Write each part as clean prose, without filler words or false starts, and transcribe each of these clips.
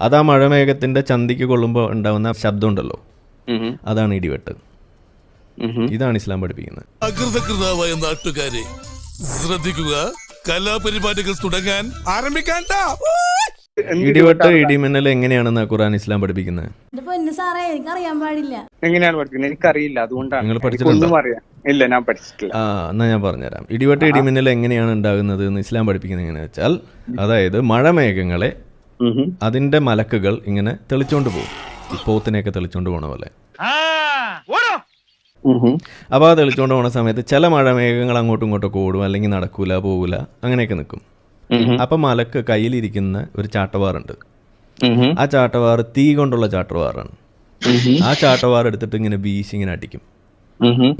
അത് ആ മഴമേഘത്തിന്റെ ചന്തിക്ക് കൊള്ളുമ്പോൾ ഉണ്ടാവുന്ന ശബ്ദം ഉണ്ടല്ലോ, അതാണ് ഇടിവെട്ട്. ഇതാണ് ഇസ്ലാം പഠിപ്പിക്കുന്നത്. അകൃതകൃതാവായ നാട്ടുകാരെ ശ്രദ്ധിക്കുക, കലാപരിപാടികൾ തുടങ്ങാൻ ആരംഭിക്കാൻ. ഇടിവെട്ട് ഇടിമിന്നൽ എങ്ങനെയാണെന്ന് ഖുർആൻ ഇസ്ലാം പഠിപ്പിക്കുന്നത്? എനിക്കറിയാൻ പാടില്ല. എങ്ങനെയാണ് പഠിക്കുന്നത്? എനിക്കറിയില്ല, അതുകൊണ്ടാണ്. നിങ്ങൾ പഠിച്ചിട്ടുണ്ടോ? ഇല്ല, ഞാൻ പഠിച്ചിട്ടില്ല. എന്നാ ഞാൻ പറഞ്ഞുതരാം. ഇടിവെട്ട് ഇടിമിന്നൽ എങ്ങനെയാണ് ഉണ്ടാകുന്നത് എന്ന് ഇസ്ലാം പഠിപ്പിക്കുന്നത് എങ്ങനെയാ വെച്ചാൽ, അതായത് മഴമേഘങ്ങളെ അതിന്റെ മലക്കുകൾ ഇങ്ങനെ തെളിച്ചോണ്ട് പോകും, പോത്തിനെയൊക്കെ തെളിച്ചോണ്ട് പോണ പോലെ. അപ്പോൾ ആ തെളിച്ചോണ്ട് പോണ സമയത്ത് ചില മഴമേഘങ്ങൾ അങ്ങോട്ടും ഇങ്ങോട്ടൊക്കെ ഓടും, അല്ലെങ്കിൽ നടക്കൂല, പോകൂല, അങ്ങനെയൊക്കെ നിൽക്കും. അപ്പൊ മലക്ക് കയ്യിലിരിക്കുന്ന ഒരു ചാട്ടവാറുണ്ട്. ആ ചാട്ടവാറ് തീ കൊണ്ടുള്ള ചാട്ടവാറാണ്. ആ ചാട്ടവാർ എടുത്തിട്ട് ഇങ്ങനെ വീശി ഇങ്ങനെ അടിക്കും,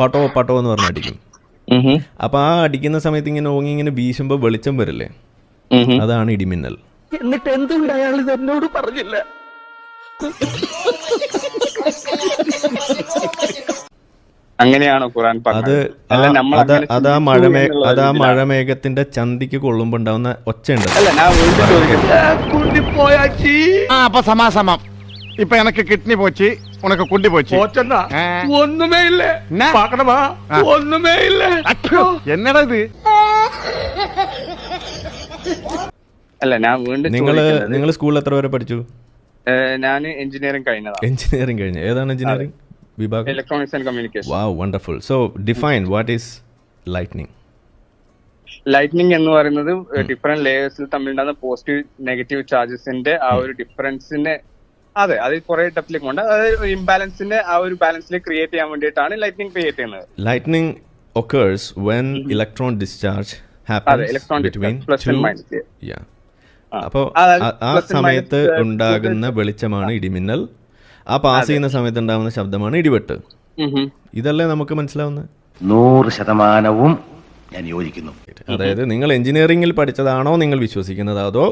പട്ടോ പട്ടോ എന്ന് പറഞ്ഞ് അടിക്കും. അപ്പൊ ആ അടിക്കുന്ന സമയത്ത് ഇങ്ങനെ ഓങ്ങി ഇങ്ങനെ വീശുമ്പോ വെളിച്ചം വരില്ലേ, അതാണ് ഇടിമിന്നൽ. എന്നിട്ട് എന്തുകൊണ്ട് അയാൾ ഇത് എന്നോട് പറഞ്ഞില്ല? അങ്ങനെയാണോ ഖുർആൻ പറഞ്ഞത്? അത് ആ മഴമേഘത്തിന്റെ ചന്തിക്ക് കൊള്ളുമ്പോ ഉണ്ടാവുന്ന ഒച്ചയുണ്ട്. അപ്പൊ സമാസമം. ഇപ്പൊ എനക്ക് കിഡ്നി പോച്ച്, ഉനക്ക് കുണ്ടി പോച്ച്. ഒന്നുമേ ഇല്ലേ ഒന്നുമേ ഇല്ലേ. എന്നടാ ഇത്? അല്ല, ഞാൻ വീണ്ടും നിങ്ങൾ സ്കൂളിൽ എത്ര വരെ പഠിച്ചു? ഞാൻ എഞ്ചിനീയറിംഗ് കഴിഞ്ഞതാ. എഞ്ചിനീയറിംഗ് കഴിഞ്ഞ ഏതാണ് എഞ്ചിനീയറിംഗ് വിഭാഗം? Electronics and communication. Wow, wonderful. So define what is lightning. Lightning എന്ന് പറയുന്നത് ഡിഫറെന്റ് ലേയേഴ്സിൽ തമ്മിലുണ്ടാകുന്ന പോസിറ്റീവ് നെഗറ്റീവ് ചാർജസിന്റെ ആ ഒരു ഡിഫറൻസിനെ, അതെ, അത് കുറെ ഡെപ്തിലേക്ക് കൊണ്ട് അതായത് ഇംബാലൻസിന്റെ ആ ഒരു ബാലൻസിൽ ക്രിയേറ്റ് ചെയ്യാൻ വേണ്ടിയിട്ടാണ് ലൈറ്റ്നിങ് ക്രിയേറ്റ് ചെയ്യുന്നത്. Lightning occurs when electron discharge happens between two. Yeah. അപ്പോൾ ആ സമയത്ത് ഉണ്ടാകുന്ന വെളിച്ചമാണ് ഇടിമിന്നൽ. ആ പാസ് ചെയ്യുന്ന സമയത്ത് ഉണ്ടാകുന്ന ശബ്ദമാണ് ഇടിവെട്ട്. ഇതല്ലേ നമുക്ക് മനസ്സിലാവുന്നത്? 100% ഞാൻ യോജിക്കുന്നു. അതായത് നിങ്ങൾ എഞ്ചിനീയറിംഗിൽ പഠിച്ചതാണോ നിങ്ങൾ വിശ്വസിക്കുന്നത്, അതോ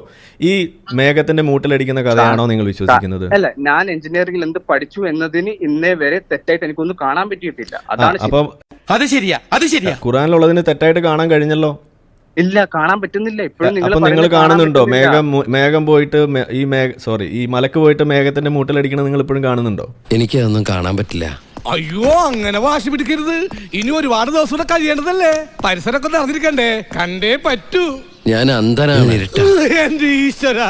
ഈ മേഘത്തിന്റെ മൂട്ടിലടിക്കുന്ന കഥയാണോ നിങ്ങൾ വിശ്വസിക്കുന്നത്? അല്ല, ഞാൻ എഞ്ചിനീയറിംഗിൽ എന്ത് പഠിച്ചു എന്നതിന് ഇന്നേ വരെ തെറ്റായിട്ട് എനിക്കൊന്നും കാണാൻ പറ്റിയിട്ടില്ല. അതാണ്. അപ്പം അത് ശരിയാ, അത് ശരിയാ. ഖുർആനിലുള്ളതിന് തെറ്റായിട്ട് കാണാൻ കഴിഞ്ഞല്ലോ? ഇല്ല, കാണാൻ പറ്റുന്നില്ല. ഇപ്പോഴും നിങ്ങൾ കാണുന്നുണ്ടോ? മേഘം പോയിട്ട് ഈ മലക്ക് പോയിട്ട് മേഘത്തിന്റെ മൂട്ടിലടിക്കണത് നിങ്ങൾ ഇപ്പോഴും കാണുന്നുണ്ടോ? എനിക്ക് അതൊന്നും കാണാൻ പറ്റില്ല. അയ്യോ, അങ്ങനെ വാശി പിടിക്കരുത്. ഇനി ഒരുപാട് ദിവസം കൂടെ കഴിയേണ്ടതല്ലേ, പരിസരമൊക്കെ നടന്നിരിക്കണ്ടേ, കണ്ടേ പറ്റൂ. ഞാൻ അന്ധനാണ്. എന്റെ ഈശ്വരാ.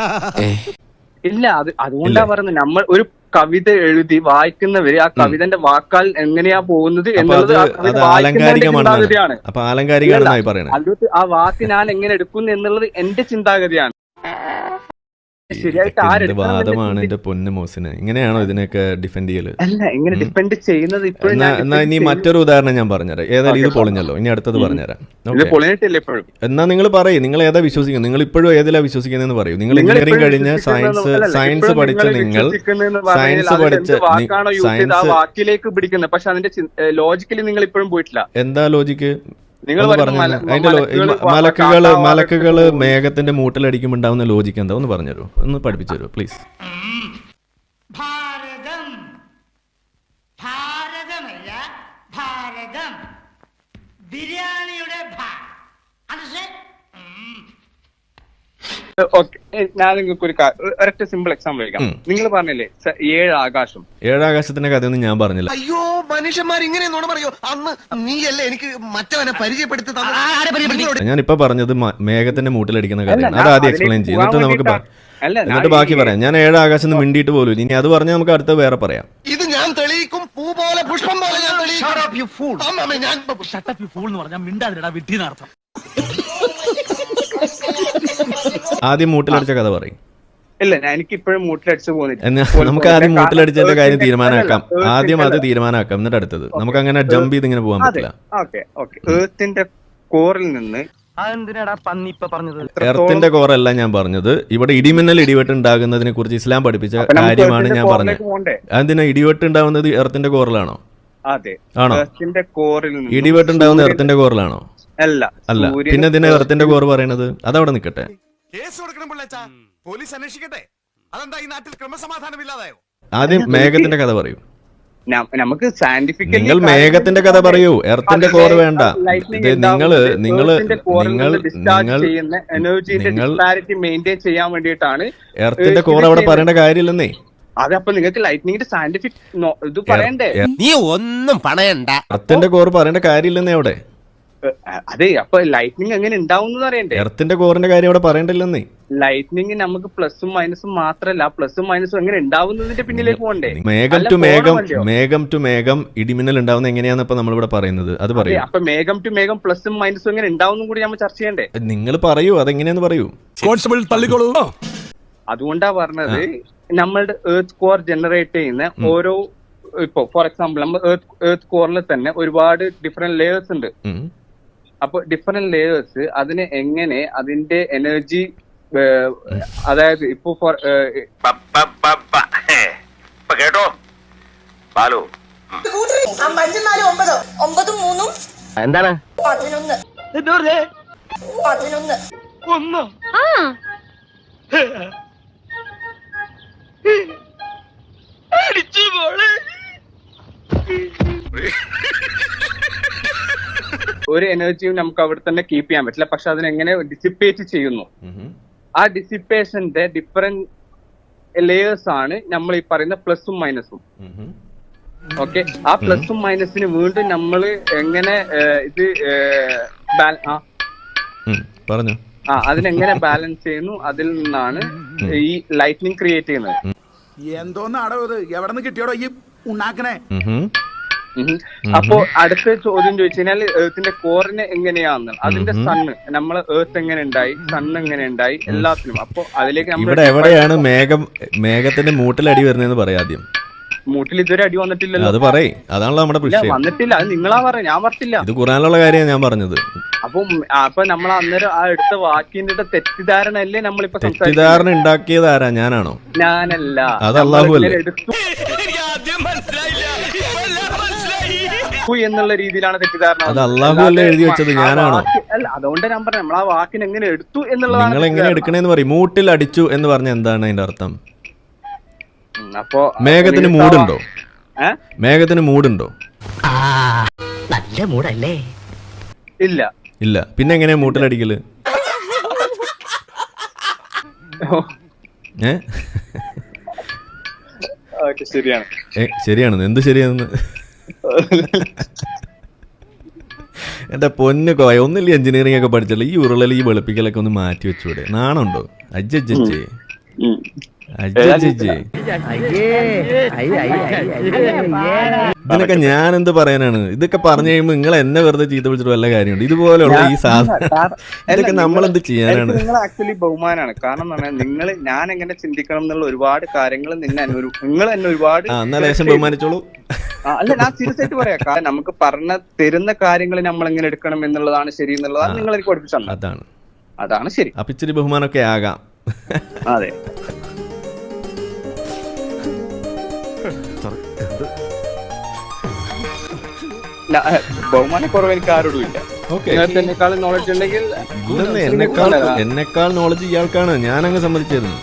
ഇല്ല, അതുകൊണ്ടാ പറയുന്നത്, നമ്മൾ ഒരു കവിത എഴുതി വായിക്കുന്നവര് ആ കവിതന്റെ വാക്കാൽ എങ്ങനെയാ പോകുന്നത് എന്നുള്ളത് ആലങ്കാരികമാണ്. അപ്പൊ ആലങ്കാരികമാണെന്നായി പറയുന്നത്. അത് ആ വാക്ക് ഞാൻ എങ്ങനെ എടുക്കുന്നു എന്നുള്ളത് എന്റെ ചിന്താഗതിയാണ്. വാദമാണ് എന്റെ പൊന്നു മോസിന്. ഇങ്ങനെയാണോ ഇതിനൊക്കെ ഡിഫെൻഡ് ചെയ്യല്? അല്ല, എങ്ങനെ ഡിഫെൻഡ് ചെയ്യുന്നത്? എന്നാ ഇനി മറ്റൊരു ഉദാഹരണം ഞാൻ പറഞ്ഞുതരാം. ഏതായാലും ഇത് പൊളിഞ്ഞല്ലോ, ഇനി അടുത്തത് പറഞ്ഞുതരാം. എന്നാ നിങ്ങൾ പറയും, നിങ്ങൾ ഏതാ വിശ്വസിക്കുന്നത്? നിങ്ങൾ ഇപ്പോഴും ഏതിലാ വിശ്വസിക്കുന്നതെന്ന് പറയൂ. നിങ്ങൾ എഞ്ചിനീയറിംഗ് കഴിഞ്ഞ് സയൻസ് പഠിച്ച നിങ്ങൾ വാക്കിലേക്ക് പിടിക്കുന്നത്, പക്ഷെ അതിന്റെ ലോജിക്കലി നിങ്ങൾ ഇപ്പോഴും പോയിട്ടില്ല. എന്താ ലോജിക്ക്? മലക്കുകള് മേഘത്തിന്റെ മൂട്ടിലടിക്കുമ്പോൾ ഉണ്ടാവുന്ന ലോജിക്ക് എന്താ ഒന്ന് പറഞ്ഞുതരൂ, ഒന്ന് പഠിപ്പിച്ചു തരൂ പ്ലീസ്. ഞാൻ നിങ്ങൾക്ക് ഒരൊറ്റ സിമ്പിൾ എക്സാമ്പിൾ കഴിക്കാം. നിങ്ങൾ പറഞ്ഞില്ലേ 7 ആകാശം. 7 ആകാശത്തിന്റെ കഥയൊന്നും ഞാൻ പറഞ്ഞില്ല. അയ്യോ, മനുഷ്യന്മാർ ഇങ്ങനെയൊന്നും പറയോ? അന്ന് നീയല്ലേ എനിക്ക് മറ്റവനെ പരിചയപ്പെടുത്തി. ഞാനിപ്പോ പറഞ്ഞത് മേഘത്തിന്റെ മൂട്ടിലടിക്കുന്ന കഥയാണ്. അത് ആദ്യം എക്സ്പ്ലെയിൻ ചെയ്യും, എന്നിട്ട് ബാക്കി പറയാം. ഞാൻ 7 ആകാശം മിണ്ടിയിട്ട് പോലും. ഇനി അത് പറഞ്ഞാൽ നമുക്ക് അടുത്ത വേറെ പറയാം. ഇത് ഞാൻ തെളിയിക്കും, പൂ പോലെ പുഷ്പം പോലെ ഞാൻ തെളിയിക്കും. ആദ്യം മൂട്ടിലടിച്ച കഥ പറയും. ഇല്ല, എനിക്ക് ഇപ്പോഴും മൂട്ടിലടിച്ചു പോകുന്നില്ല. നമുക്ക് ആദ്യം മൂട്ടിലടിച്ചതിന്റെ കാര്യം തീരുമാനമാക്കാം. ആദ്യം അത് തീരുമാനമാക്കാം, എന്നിട്ട് അടുത്തത്. നമുക്ക് അങ്ങനെ ജമ്പ് ചെയ്ത് ഇങ്ങനെ പോകാൻ പറ്റില്ല. എർത്തിന്റെ കോറിൽ നിന്ന് എർത്തിന്റെ കോറല്ല ഞാൻ പറഞ്ഞത്. ഇവിടെ ഇടിമിന്നൽ ഇടിവെട്ട് ഉണ്ടാകുന്നതിനെ കുറിച്ച് ഇസ്ലാം പഠിപ്പിച്ച കാര്യമാണ് ഞാൻ പറഞ്ഞത്. അതിനാ ഇടിവെട്ട് ഉണ്ടാവുന്നത് എർത്തിന്റെ കോറിലാണോ? ആണോ? ഇടിവെട്ട് ഉണ്ടാവുന്ന എർത്തിന്റെ കോറിലാണോ? അല്ല. പിന്നെ ഇതിനെ എർത്തിന്റെ കോർ പറയണത്? അതവിടെ നിൽക്കട്ടെ. ആദ്യം മേഘത്തിന്റെ കഥ പറയൂ. നമുക്ക് സയന്റിഫിക്കലി നിങ്ങൾ മേഘത്തിന്റെ കഥ പറയൂ, എർത്തിന്റെ കോർ വേണ്ട. ഇത് നിങ്ങള് ചെയ്യുന്ന എനർജിന്റെ ഡിസ്പാരിറ്റി മെയിൻറ്റെയിൻ ചെയ്യാൻ വേണ്ടിയിട്ടാണ് എർത്തിന്റെ കോർ അവിടെ പറയേണ്ട കാര്യമില്ലെന്നേ. അതപ്പൊ നിങ്ങൾക്ക് ലൈറ്റ്നിങ്ങിന്റെ സയന്റിഫിക് ഇത് പറയണ്ടേ? നീ ഒന്നും പണയണ്ട. എർത്തിന്റെ കോർ പറയേണ്ട കാര്യമില്ലെന്നേ അവിടെ. അതെ, അപ്പൊ ലൈറ്റ്നിങ് എങ്ങനെ ഉണ്ടാവും അറിയണ്ടേ? എർത്തിന്റെ കോറിന്റെ കാര്യം അവിടെ പറയണ്ടില്ലെന്നേ. ലൈറ്റ്നിങ് നമുക്ക് പ്ലസും മൈനസും മാത്രല്ല, പ്ലസും മൈനസും എങ്ങനെ ഉണ്ടാവുന്നതിന്റെ പിന്നിലേക്ക് പോകണ്ടേ? മേഘം ടു മേഘം ഇടിമിന്നൽ ഉണ്ടാവുന്ന എങ്ങനെയാന്ന് ഇപ്പൊ നമ്മളിവിടെ പറയുന്നത്, അത് പറയൂ. അപ്പൊ മേഘം ടു മേഘം പ്ലസും മൈനസും എങ്ങനെ ഉണ്ടാവും കൂടി നമ്മൾ ചർച്ച ചെയ്യണ്ടേ? നിങ്ങൾ പറയൂ, അതെങ്ങനെയാന്ന് പറയൂ. കോൺസ്റ്റബിൾ തള്ളിക്കോളൂ. അതുകൊണ്ടാ പറഞ്ഞത് നമ്മളുടെ എർത്ത് കോർ ജനറേറ്റ് ചെയ്യുന്ന ഓരോ, ഇപ്പൊ ഫോർ എക്സാമ്പിൾ നമ്മൾ എർത്ത് കോറിൽ തന്നെ ഒരുപാട് ഡിഫറെന്റ് ലേയേഴ്സ് ഉണ്ട്. അപ്പൊ ഡിഫറെന്റ് ലേയേഴ്സ് അതിനെ എങ്ങനെ അതിന്റെ എനർജി, അതായത് ഇപ്പൊ കേട്ടോ പാലോ എന്താണ് 11 ഒരു എനർജിയും നമുക്ക് അവിടെ തന്നെ കീപ്പ് ചെയ്യാൻ പറ്റില്ല. പക്ഷെ അതിനെങ്ങനെ ഡിസിപ്പേറ്റ് ചെയ്യുന്നു, ആ ഡിസിപ്പേഷന്റെ ഡിഫറെന്റ് ലേയേഴ്സ് ആണ് നമ്മൾ ഈ പറയുന്ന പ്ലസും മൈനസും. ഓക്കെ, ആ പ്ലസും മൈനസിന് വീണ്ടും നമ്മൾ എങ്ങനെ ഇത് പറഞ്ഞു അതിനെങ്ങനെ ബാലൻസ് ചെയ്യുന്നു, അതിൽ നിന്നാണ് ഈ ലൈറ്റ്നിങ് ക്രിയേറ്റ് ചെയ്യുന്നത്. എന്തോന്നാടോ ഇത്, എവിടെ നിന്ന് കിട്ടിയോടോ ഈ ഉണ്ടാക്കണേ? അപ്പോ അടുത്ത ചോദ്യം ചോദിച്ചു കഴിഞ്ഞാൽ എർത്തിന്റെ കോറിന് എങ്ങനെയാന്ന്, അതിന്റെ സണ്ണ്, നമ്മള് എർത്ത് എങ്ങനെ ഉണ്ടായി, സണ്ണ് എങ്ങനെ ഉണ്ടായി, എല്ലാത്തിനും. അപ്പൊ അതിലേക്ക് ഇവിടെ എവിടെയാണ് മേഘത്തിന്റെ മൂട്ടിലടി വരുന്നതെന്ന് പറയാദ്യം. മൂട്ടിൽ ഇതുവരെ അടി വന്നിട്ടില്ലല്ലോ. അത് പറയേ, അതാണല്ലോ നമ്മുടെ വിഷയം. വന്നിട്ടില്ല, അത് നിങ്ങളാ പറയാ, ഞാൻ പറഞ്ഞില്ല. ഇത് ഖുറാനുള്ള കാര്യമാണ് ഞാൻ പറഞ്ഞത്. അപ്പൊ നമ്മൾ അന്നേരം ആ എടുത്ത വാക്കിന്റെ തെറ്റിദ്ധാരണ അല്ലേ നമ്മളിപ്പോ തെറ്റിദ്ധാരണ ഉണ്ടാക്കിയത് ആരാ? ഞാനാണോ? ഞാനല്ല, അത് അല്ലാഹു അല്ലേ? എന്നുള്ള രീതിയിലാണ് തെറ്റിദ്ധാരണ. അത് അല്ലാഹു അല്ലേ എഴുതി വെച്ചത്, ഞാനാണോ? അല്ല, അതുകൊണ്ട് ഞാൻ പറഞ്ഞു നമ്മൾ ആ വാക്കിന് എങ്ങനെ എടുത്തു എന്നുള്ളതാണ്. നിങ്ങൾ എങ്ങനെ എടുക്കണേന്ന് പറയും. മൂട്ടിൽ അടിച്ചു എന്ന് പറഞ്ഞ എന്താണ് അതിന്റെ അർത്ഥം? അപ്പൊ മേഘത്തിന് മൂടുണ്ടോ? മേഘത്തിന് മൂടുണ്ടോ? നല്ല മൂടല്ലേ? ഇല്ല ഇല്ല. പിന്നെ എങ്ങനെയാ മൂട്ടിലടിക്കല്? ശരിയാണ്. ശരിയാണെന്ന്? എന്ത് ശരിയാണെന്ന്? എന്റെ പൊന്നു കോയ, ഒന്നില്ല എഞ്ചിനീയറിംഗ് ഒക്കെ പഠിച്ചല്ലോ, ഈ ഉരുളൽ ഈ വെളുപ്പിക്കലൊക്കെ ഒന്ന് മാറ്റി വെച്ചൂടെ? നാണുണ്ടോ? അജ്ജേ ഇതിനൊക്കെ ഞാൻ എന്ത് പറയാനാണ്? ഇതൊക്കെ പറഞ്ഞു കഴിയുമ്പോ നിങ്ങൾ എന്നെ വെറുതെ ചീത്ത വിളിച്ചിട്ട് വല്ല കാര്യമുണ്ട്? ഇതുപോലെയുള്ള ഈ സാധനം ഇതൊക്കെ നമ്മളെന്ത് ചെയ്യാനാണ്? നിങ്ങൾ ആക്ച്വലി ബഹുമാനാണ്. കാരണം നിങ്ങൾ ഞാൻ എങ്ങനെ ചിന്തിക്കണം എന്നുള്ള ഒരുപാട് കാര്യങ്ങൾ നിങ്ങൾ എന്നെ ഒരുപാട് ലേശം ബഹുമാനിച്ചോളൂ. അല്ല, ഞാൻ സീരിയസ് ആയിട്ട് പറയാം. കാരണം നമുക്ക് തരുന്ന കാര്യങ്ങൾ നമ്മൾ എങ്ങനെ എടുക്കണം എന്നുള്ളതാണ് ശരി എന്നുള്ളതാണ് നിങ്ങൾ എനിക്ക് പഠിപ്പിച്ചത്. അതാണ് ശരി. അപ്പൊ ഇച്ചിരി ബഹുമാനമൊക്കെ ആകാം. അതെ. ബഹുമാനക്കുറവ് എനിക്ക് ആരോടും ഇല്ല. എന്നെക്കാളും നോളജ് ഉണ്ടെങ്കിൽ എന്നെക്കാൾ നോളജ് ഇയാൾക്കാണ്, ഞാനങ്ങ് സമ്മതിച്ചിരുന്നു.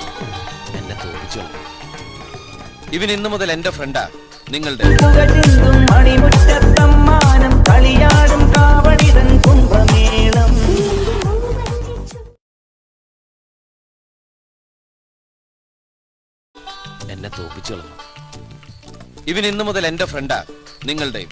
ഇവൻ ഇന്നു മുതൽ എന്റെ ഫ്രണ്ടാ. നിങ്ങളുടെ എന്നെ തോപ്പിച്ചോളൂ. ഇവൻ ഇന്നു മുതൽ എന്റെ ഫ്രണ്ടാ. നിങ്ങളുടെയും